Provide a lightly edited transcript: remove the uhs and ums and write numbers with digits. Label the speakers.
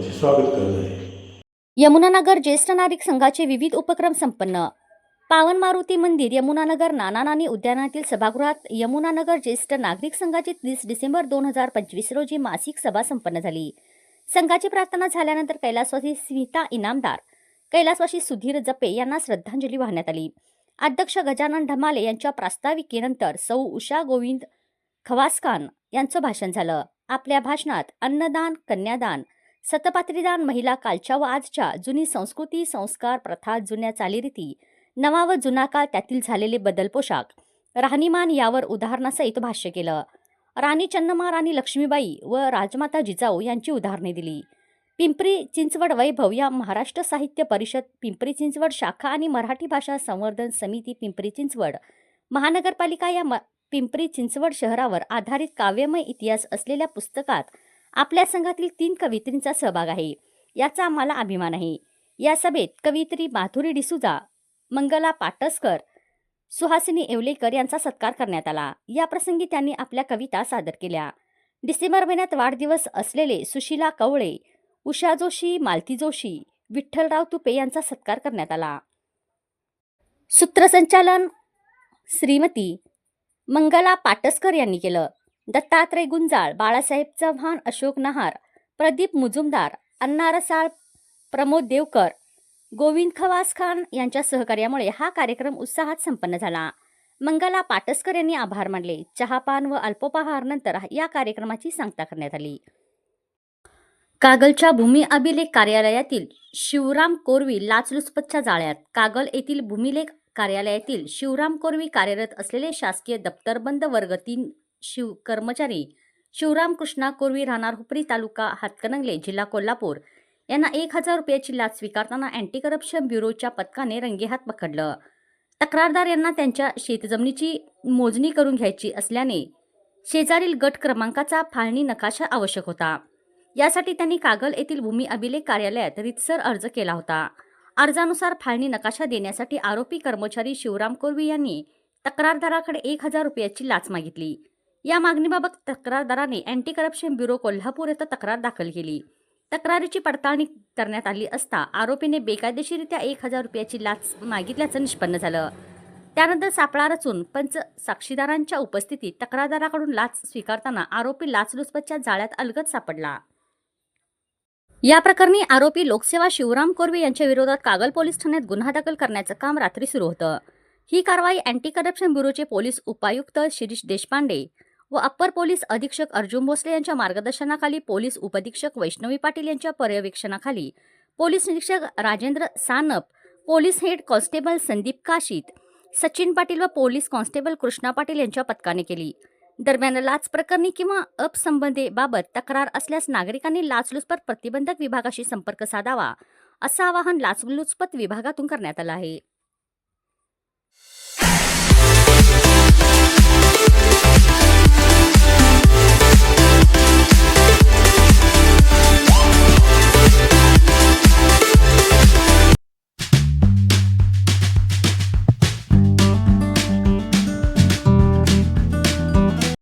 Speaker 1: त्यांचे स्वागत करत आहे।
Speaker 2: यमुनानगर ज्येष्ठ नागरिक संघाचे विविध उपक्रम संपन्न। पावन मारुती मंदिर यमुनानगर नाना नानी उद्यानातील सभागृहात यमुनानगर ज्येष्ठ नागरिक संघाची 30 डिसेंबर 2025 रोजी मासिक सभा संपन्न झाली। संघाची प्रार्थना झाल्यानंतर कैलासवासी स्मिता इनामदार, कैलासवासी सुधीर जपे यांना श्रद्धांजली वाहण्यात आली। अध्यक्ष गजानन ढमाले यांच्या प्रास्ताविकेनंतर सौ उषा गोविंद खवासखान यांचं भाषण झालं। आपल्या भाषणात अन्नदान, कन्यादान, सतपात्रीदान, महिला कालच्या व आजच्या, जुनी संस्कृती, संस्कार, प्रथा, जुन्या चालीरीती, नवा व जुना काळ, त्यातील झालेले बदल, पोशाख, राहणीमान यावर उदाहरणासहित भाष्य केलं। राणी चन्नम्मा, राणी लक्ष्मीबाई व राजमाता जिजाऊ यांची उदाहरणे दिली। पिंपरी चिंचवड वैभव या महाराष्ट्र साहित्य परिषद, पिंपरी चिंचवड शाखा आणि मराठी भाषा संवर्धन समिती पिंपरी चिंचवड महानगरपालिका या पिंपरी चिंचवड शहरावर आधारित काव्यमय इतिहास असलेल्या पुस्तकात आपल्या संघातील 3 कवयित्रींचा सहभाग आहे, याचा आम्हाला अभिमान आहे। या सभेत कवयित्री माधुरी डिसूजा, मंगला पाटसकर, सुहासिनी येवलेकर यांचा सत्कार करण्यात आला। या प्रसंगी त्यांनी आपल्या कविता सादर केल्या। डिसेंबर महिन्यात वाढदिवस असलेले सुशीला कवळे, उषा जोशी, मालती जोशी, विठ्ठलराव तुपे यांचा सत्कार करण्यात आला। सूत्रसंचालन श्रीमती मंगला पाटसकर यांनी केलं। दत्तात्रय गुंजाळ, बाळासाहेब चव्हाण, अशोक नहार, प्रदीप मुजुमदार, अण्णा रसाळ, प्रमोद देवकर, गोविंद खवासखान यांच्या सहकार्यामुळे हा कार्यक्रम उत्साहात संपन्न झाला। मंगला पाटसकर यांनी आभार मानले। चहापान व अल्पोपहार नंतर या कार्यक्रमाची सांगता करण्यात आली। कागलच्या भूमी अभिलेख कार्यालयातील शिवराम कोरवी लाचलुचपतच्या जाळ्यात। कागल येथील भूमिलेख कार्यालयातील शिवराम कोरवी कार्यरत असलेले शासकीय दप्तरबंद वर्ग 3 कर्मचारी शिवराम कृष्णा कोरवी, राहणार हुपरी, तालुका हातकणंगले, जिल्हा कोल्हापूर यांना 1000 रुपयाची लाच स्वीकारताना अँटी करप्शन ब्युरोच्या पथकाने रंगेहात पकडलं। तक्रारदार यांना त्यांच्या शेतजमिनीची मोजणी करून घ्यायची असल्याने शेजारील गट क्रमांकाचा फाळणी नकाशा आवश्यक होता। यासाठी त्यांनी कागल येथील भूमी अभिलेख कार्यालयात रीतसर अर्ज केला होता। अर्जानुसार फाळणी नकाशा देण्यासाठी आरोपी कर्मचारी शिवराम कोरवी यांनी तक्रारदाराकडे 1000 रुपयाची लाच मागितली। या मागणीबाबत तक्रारदाराने अँटी करप्शन ब्युरो कोल्हापूर येथे तक्रार दाखल केली। तक्रारीची पडताळणी करण्यात आली असता आरोपीने बेकायदेशीरित्या 1000 रुपयाची लाच मागितल्याचं निष्पन्न झालं। त्यानंतर सापळा रचून पंच साक्षीदारांच्या उपस्थितीत तक्रारदाराकडून लाच स्वीकारताना आरोपी लाचलुचपतच्या जाळ्यात अलगद सापडला। या प्रकरणी आरोपी लोकसेवा शिवराम कोरवे यांच्या विरोधात कागल पोलीस ठाण्यात गुन्हा दाखल करण्याचं काम रात्री सुरू होतं। ही कारवाई अँटी करप्शन ब्युरोचे पोलीस उपायुक्त शिरीष देशपांडे व अप्पर पोलीस अधीक्षक अर्जुन भोसले यांच्या मार्गदर्शनाखाली, पोलीस उपअधीक्षक वैष्णवी पाटील यांच्या पर्यवेक्षणाखाली, पोलीस निरीक्षक Rajendra Sanap, police head constable Sandeep Kashit, Sachin Patil व पोलीस कॉन्स्टेबल कृष्णा पाटील यांच्या पथकाने केली। दरम्यान लाच प्रकरणी किंवा अपसंबंधेबाबत तक्रार असल्यास नागरिकांनी लाचलुचपत प्रतिबंधक विभागाशी संपर्क साधावा, असं आवाहन लाचलुचपत विभागातून करण्यात आलं आहे।